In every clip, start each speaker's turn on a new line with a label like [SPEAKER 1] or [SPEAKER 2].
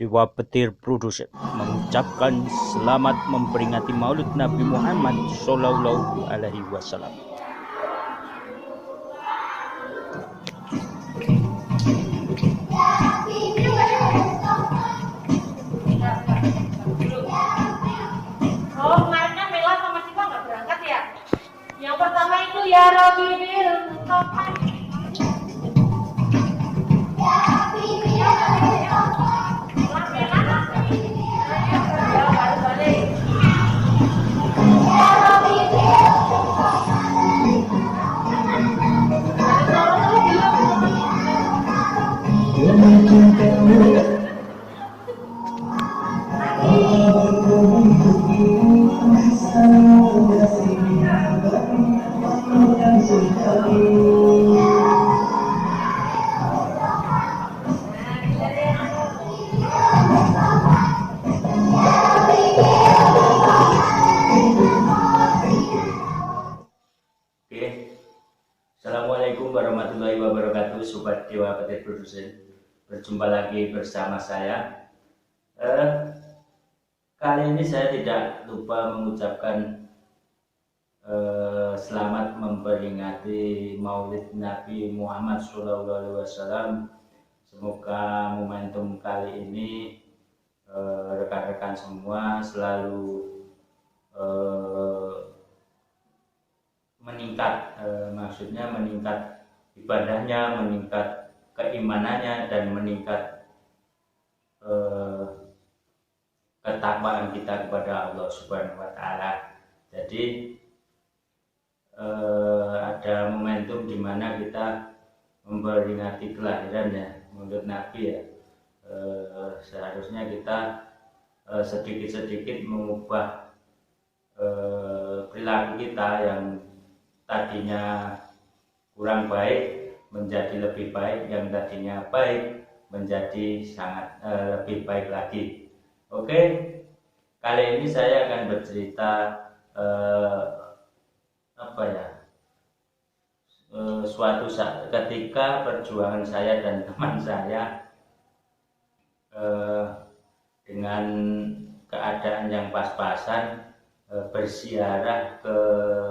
[SPEAKER 1] Dewa Petir Production mengucapkan selamat memperingati Maulid Nabi Muhammad Shallallahu Alaihi Wasallam.
[SPEAKER 2] Oh, kemarin kan Mela sama Siva nggak berangkat ya? Yang pertama itu ya Rabbi bil Mustafa.
[SPEAKER 1] Assalamualaikum warahmatullahi wabarakatuh, Sobat Dewa Petir Production. Berjumpa lagi bersama saya. Kali ini saya tidak lupa mengucapkan selamat memperingati Maulid Nabi Muhammad SAW. Semoga momentum kali ini rekan-rekan semua selalu meningkat, maksudnya meningkat ibadahnya, meningkat keimanannya, dan meningkat ketakwaan kita kepada Allah Subhanahu wa Ta'ala. Jadi ada momentum di mana kita memperingati kelahiran ya, Maulid Nabi ya. Seharusnya kita sedikit-sedikit mengubah perilaku kita yang tadinya kurang baik menjadi lebih baik, yang tadinya baik menjadi sangat lebih baik lagi. Oke, kali ini saya akan bercerita suatu saat ketika perjuangan saya dan teman saya dengan keadaan yang pas-pasan berziarah ke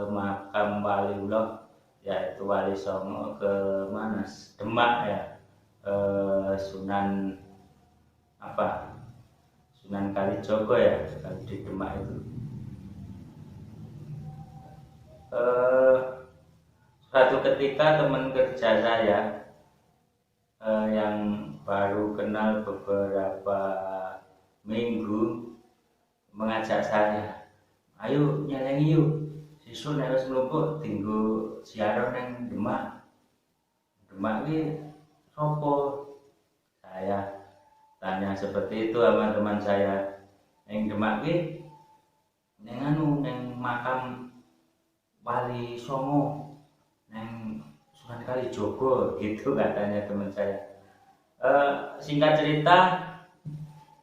[SPEAKER 1] makam waliullah, yaitu Wali Songo, ke mana, Demak ya, Sunan Kalijogo ya, di Demak itu. Suatu ketika teman kerja saya yang baru kenal beberapa minggu mengajak saya, ayo nyelengi yuk, siswa harus melumpuk tinggu siaran yang Demak. Demak ini sopo? Saya tanya seperti itu sama teman saya. Yang Demak ini neng makam Wali Songo, neng Sunan Kalijogo, gitu katanya teman saya. Singkat cerita,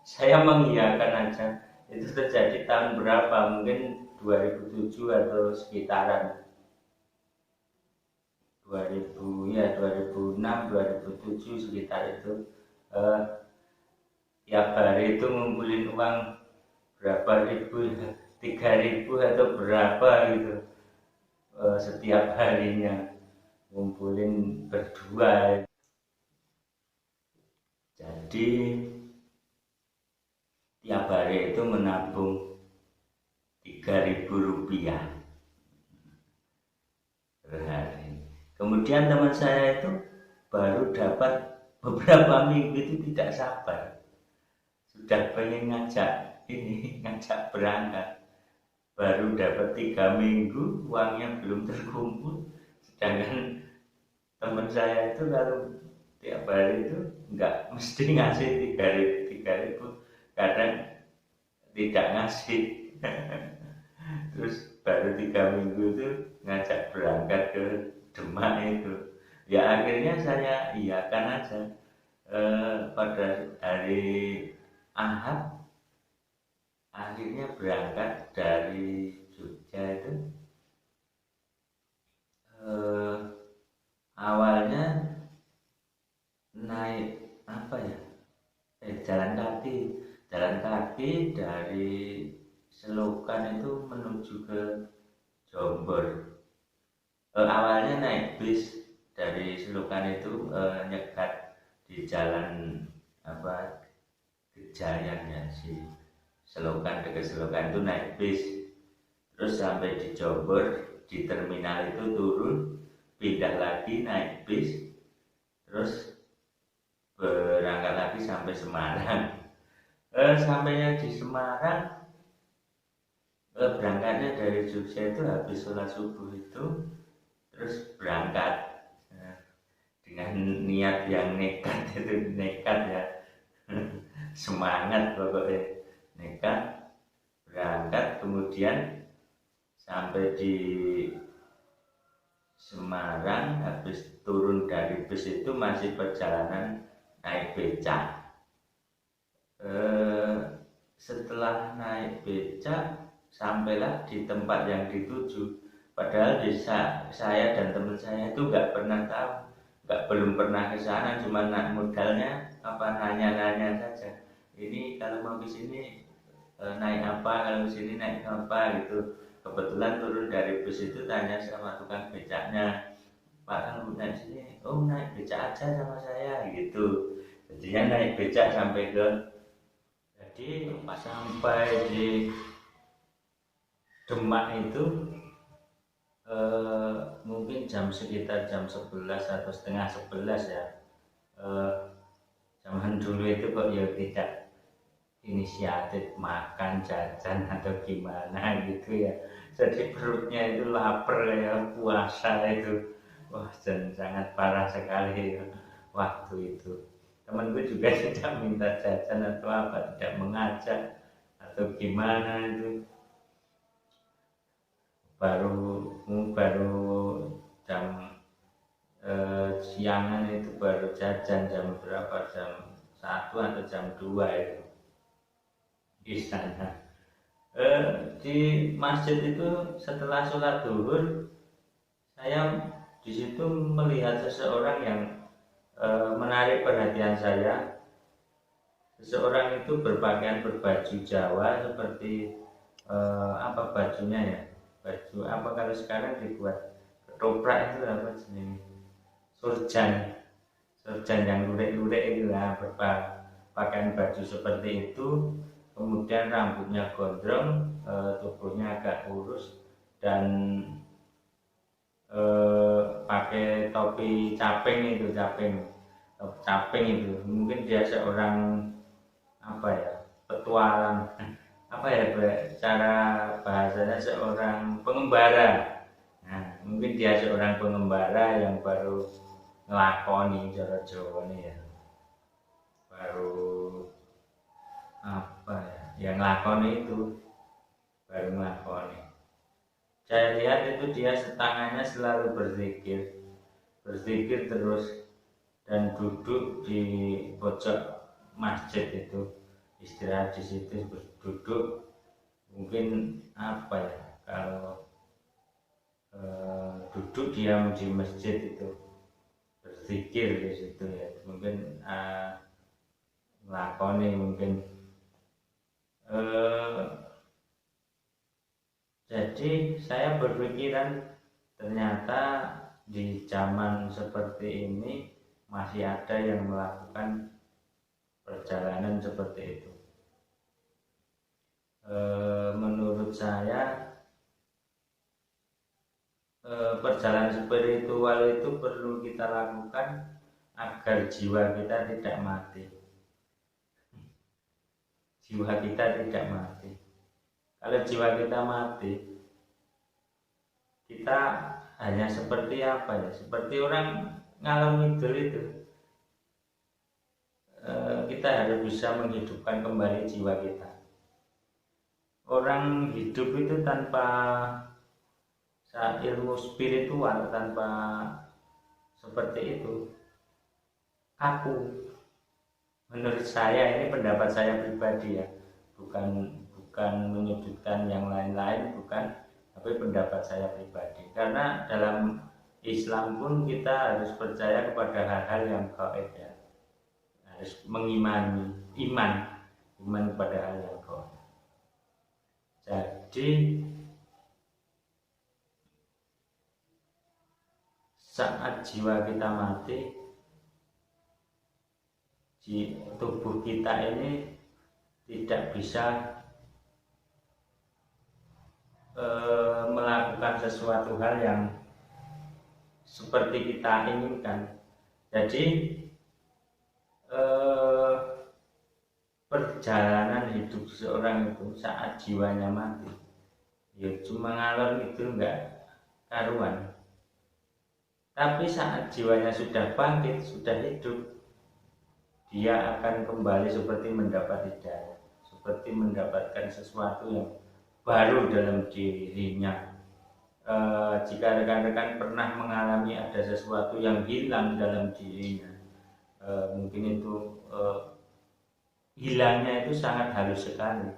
[SPEAKER 1] saya mengiyakan aja. Itu terjadi tahun berapa? Mungkin 2007 atau sekitaran 2006, 2007 sekitar itu. Tiap hari itu ngumpulin uang berapa ribu, 3.000 atau berapa gitu. Setiap harinya ngumpulin berdua. Jadi tiap hari itu menabung 3.000 rupiah per hari. Kemudian teman saya itu baru dapat beberapa minggu itu tidak sabar, sudah pengen ngajak berangkat. Baru dapat 3 minggu, uangnya belum terkumpul. Sedangkan teman saya itu kalau tiap hari itu nggak mesti ngasih 3.000, kadang tidak ngasih. Terus baru 3 minggu itu ngajak berangkat ke Demak itu. Ya akhirnya saya iyakan aja. Pada hari Ahad akhirnya berangkat dari Jogja itu. Awalnya naik jalan kaki dari Selokan itu menuju ke Jombor. Awalnya naik bis dari Selokan itu nyekat di jalan apa Gejayan ya, si Selokan, dekat Selokan itu naik bis, terus sampai di Jombor di terminal itu turun, pindah lagi naik bis, terus berangkat lagi sampai Semarang. Sampainya di Semarang, berangkatnya dari Jogja itu habis sholat subuh itu, terus berangkat dengan niat yang nekat itu, nekat ya. Semangat pokoknya, nekat berangkat, kemudian sampai di Semarang, habis turun dari bus itu masih perjalanan naik becak. Setelah naik becak sampailah di tempat yang dituju, padahal saya dan teman saya itu belum pernah ke sana, cuma modalnya nanya-nanya saja. Ini kalau mau ke sini naik apa, kalau ke sini naik apa gitu. Kebetulan turun dari bus itu tanya sama tukang becaknya, Pak, kalau naik sini, oh naik becak aja sama saya gitu. Jadinya naik becak sampai jadi pas sampai di Demak itu mungkin sekitar jam 11 atau setengah 11 ya. Zaman dulu itu kok ya tidak inisiatif makan jajan atau gimana gitu ya, jadi perutnya itu lapar ya, puasa itu wah sangat parah sekali ya. Waktu itu temanku juga tidak minta jajan atau apa, tidak mengajak atau gimana, itu baru jam siangan itu baru jajan jam berapa, jam 1 atau jam 2 itu di sana. Di masjid itu setelah sholat zuhur, saya di situ melihat seseorang yang menarik perhatian saya. Seseorang itu berbaju Jawa seperti apa bajunya ya, baju apa kalau sekarang dibuat ketoprak itu apa jenis surjan yang lurik-lurik itu lah, pakaian baju seperti itu, kemudian rambutnya gondrong, tubuhnya agak kurus dan pakai topi caping itu, mungkin dia seorang apa ya, petualang apa ya cara bahasanya, seorang pengembara. Nah, mungkin dia seorang pengembara yang baru ngelakoni cara Jawa nih ya, baru apa ya, yang ngelakoni itu baru ngelakoni. Saya lihat itu dia tangannya selalu berzikir terus, dan duduk di pojok masjid itu, istirahat di situ, duduk mungkin apa ya, kalau duduk diam di masjid itu berzikir di situ ya, mungkin ngelakoni mungkin. Jadi saya berpikiran ternyata di zaman seperti ini masih ada yang melakukan perjalanan seperti itu. Menurut saya perjalanan spiritual itu perlu kita lakukan agar jiwa kita tidak mati. Jiwa kita tidak mati. Kalau jiwa kita mati, kita hanya seperti apa ya? Seperti orang ngalor ngidul itu. Kita harus bisa menghidupkan kembali jiwa kita. Orang hidup itu tanpa ilmu spiritual, tanpa seperti itu, kaku. Menurut saya, ini pendapat saya pribadi ya, bukan menyudutkan yang lain-lain, bukan, tapi pendapat saya pribadi. Karena dalam Islam pun kita harus percaya kepada hal-hal yang gaib ya, harus mengimani iman kepada hal yang gaib. Jadi saat jiwa kita mati, tubuh kita ini tidak bisa melakukan sesuatu hal yang seperti kita inginkan. Jadi perjalanan hidup seorang itu saat jiwanya mati ya cuma ngalor itu enggak karuan. Tapi saat jiwanya sudah bangkit, sudah hidup, dia akan kembali seperti mendapat hidayah, seperti mendapatkan sesuatu yang baru dalam dirinya. Jika rekan-rekan pernah mengalami ada sesuatu yang hilang dalam dirinya, mungkin itu hilangnya itu sangat halus sekali,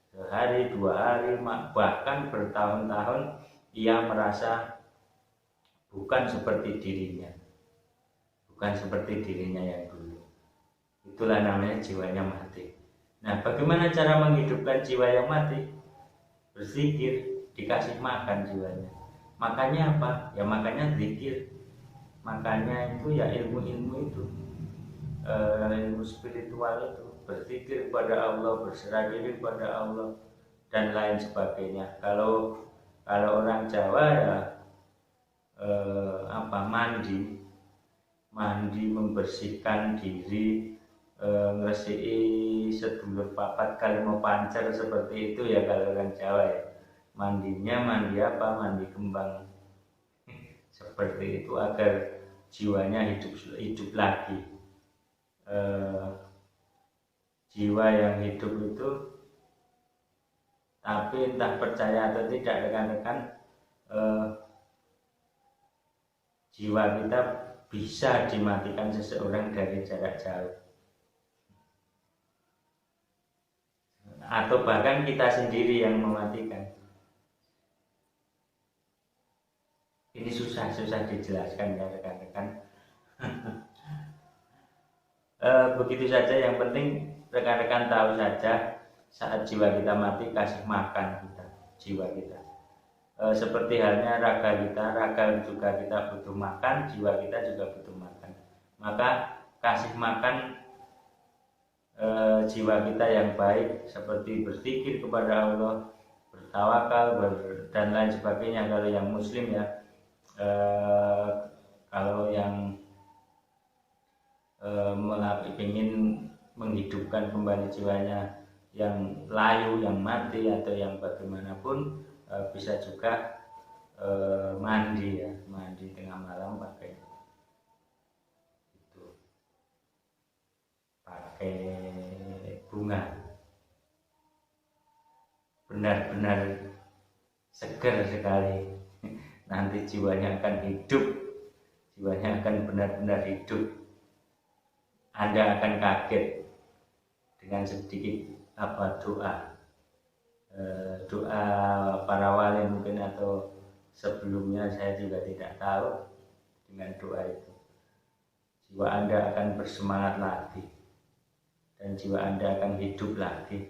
[SPEAKER 1] sehari, 2 hari, bahkan bertahun-tahun ia merasa bukan seperti dirinya yang dulu. Itulah namanya jiwanya mati. Nah, bagaimana cara menghidupkan jiwa yang mati? Berzikir, dikasih makan jiwanya. Makanya apa? Ya makanya zikir. Makanya itu ya ilmu-ilmu itu, ilmu spiritual itu, berzikir kepada Allah, berserah diri kepada Allah dan lain sebagainya. Kalau orang Jawa ya mandi membersihkan diri, ngresiki sedulur papat kali mau pancer, seperti itu ya kalau orang Jawa ya. Mandinya mandi apa? Mandi kembang. Seperti itu agar jiwanya hidup lagi. Jiwa yang hidup itu, tapi entah percaya atau tidak rekan-rekan, jiwa kita bisa dimatikan seseorang dari jarak jauh, atau bahkan kita sendiri yang mematikan. Ini susah dijelaskan ya rekan-rekan. Begitu saja, yang penting rekan-rekan tahu saja saat jiwa kita mati kasih makan jiwa kita. Seperti halnya raga juga kita butuh makan, jiwa kita juga butuh makan. Maka kasih makan jiwa kita yang baik, seperti berzikir kepada Allah, bertawakal dan lain sebagainya. Kalau yang muslim ya, kalau yang ingin menghidupkan kembali jiwanya yang layu, yang mati atau yang bagaimanapun, bisa juga mandi tengah malam pakai bunga, benar-benar segar sekali. Nanti jiwanya akan hidup, jiwanya akan benar-benar hidup. Anda akan kaget dengan sedikit doa para wali mungkin, atau sebelumnya saya juga tidak tahu. Dengan doa itu jiwa Anda akan bersemangat lagi dan jiwa Anda akan hidup lagi.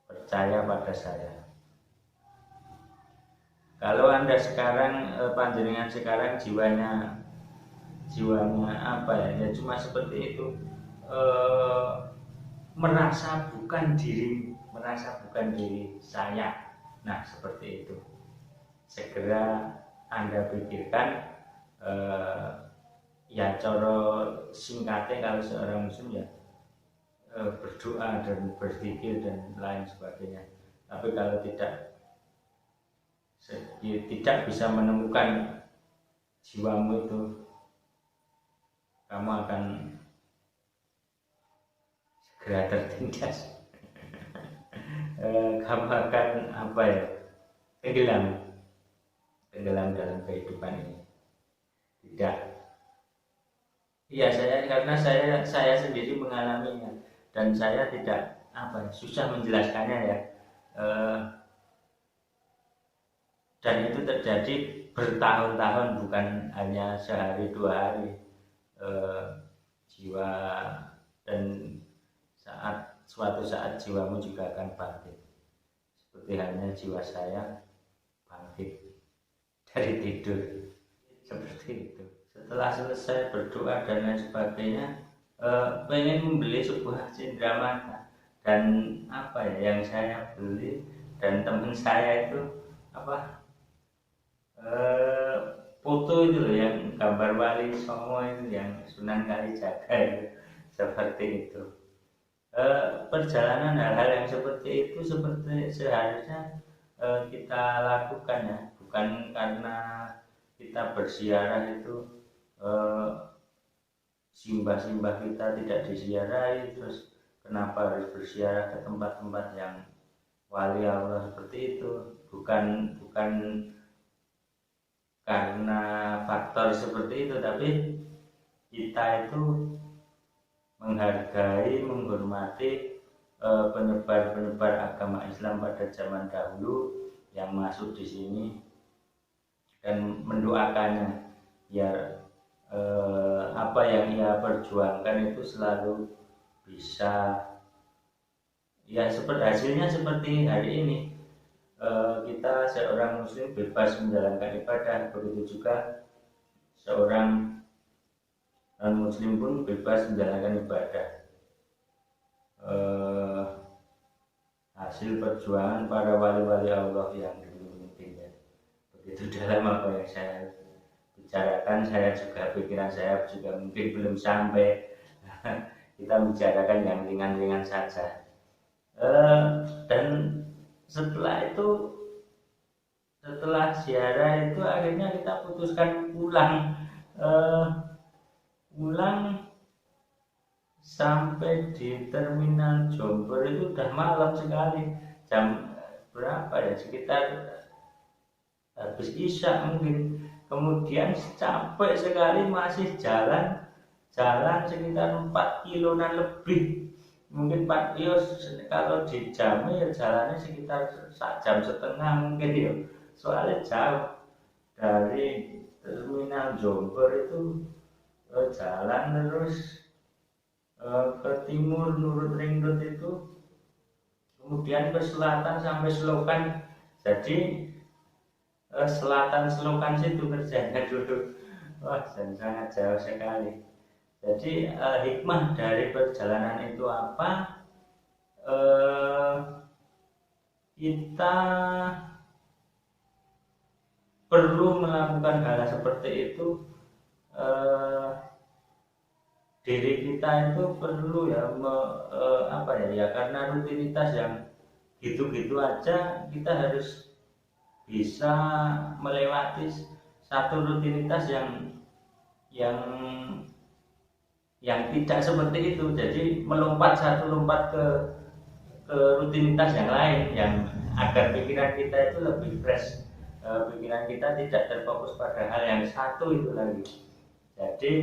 [SPEAKER 1] Percaya pada saya. Kalau Anda sekarang, panjenengan sekarang jiwanya apa ya cuma seperti itu, merasa bukan diri saya. Nah, seperti itu. Segera Anda pikirkan, ya cara singkatnya kalau seorang muslim ya berdoa dan berzikir dan lain sebagainya. Tapi kalau tidak bisa menemukan jiwamu itu, kamu akan segera tertindas. Kamu akan tenggelam dalam kehidupan ini. Tidak. Iya, karena saya sendiri mengalaminya dan saya tidak susah menjelaskannya ya. Dan itu terjadi bertahun-tahun, bukan hanya sehari 2 hari. Jiwa dan suatu saat jiwamu juga akan bangkit. Seperti halnya jiwa saya bangkit dari tidur. Seperti itu. Setelah selesai berdoa dan lain sebagainya, pengen membeli sebuah cendramata, dan apa ya yang saya beli dan teman saya itu foto itu loh, yang gambar Wali Songo itu, yang Sunan Kalijaga itu. Seperti itu. Perjalanan hal-hal yang seperti itu seperti seharusnya kita lakukan ya, bukan karena kita berziarah itu simbah-simbah kita tidak disiarahi, terus kenapa harus berziarah ke tempat-tempat yang wali Allah seperti itu. Bukan karena faktor seperti itu, tapi kita itu menghargai, menghormati penyebar agama Islam pada zaman dahulu yang masuk di sini, dan mendoakannya biar apa yang ia perjuangkan itu selalu bisa ya seperti hasilnya seperti hari ini. Kita seorang muslim bebas menjalankan ibadah, begitu juga seorang non muslim pun bebas menjalankan ibadah. Hasil perjuangan para wali-wali Allah yang dulu mungkin ya. Begitu dalam apa yang saya bicarakan, saya juga pikiran saya juga mungkin belum sampai. Kita bicarakan yang ringan-ringan saja. Dan setelah ziarah itu akhirnya kita putuskan pulang. Pulang sampai di terminal Jombor itu udah malam sekali, jam berapa ya, sekitar habis isya mungkin. Kemudian capek sekali, masih jalan sekitar 4 kiloan lebih, mungkin 4 kilo kalau di jam ya jalannya sekitar 1,5 jam mungkin ya, soalnya jauh. Dari terminal Jombor itu jalan terus ke timur nurut ring road itu, kemudian ke selatan sampai Selokan. Jadi selatan Selokan situ kerjanya dulu. Wah, sangat jauh sekali. Jadi hikmah dari perjalanan itu apa? Kita perlu melakukan hal seperti itu. Diri kita itu perlu ya karena rutinitas yang gitu-gitu aja, kita harus bisa melewati satu rutinitas yang tidak seperti itu. Jadi lompat ke rutinitas yang lain, yang agar pikiran kita itu lebih fresh, pikiran kita tidak terfokus pada hal yang satu itu lagi. Jadi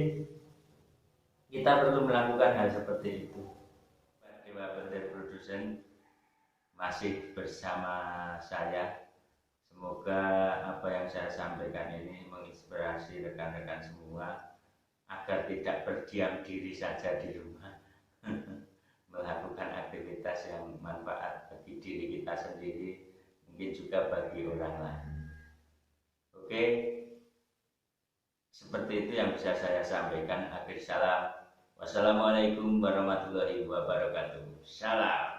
[SPEAKER 1] kita perlu melakukan hal seperti itu. Pak Dewa Bentir Production masih bersama saya. Semoga apa yang saya sampaikan ini menginspirasi rekan-rekan semua agar tidak berdiam diri saja di rumah, melakukan aktivitas yang manfaat bagi diri kita sendiri, mungkin juga bagi orang lain. Oke, seperti itu yang bisa saya sampaikan. Akhir salam. Wassalamualaikum warahmatullahi wabarakatuh. Salam.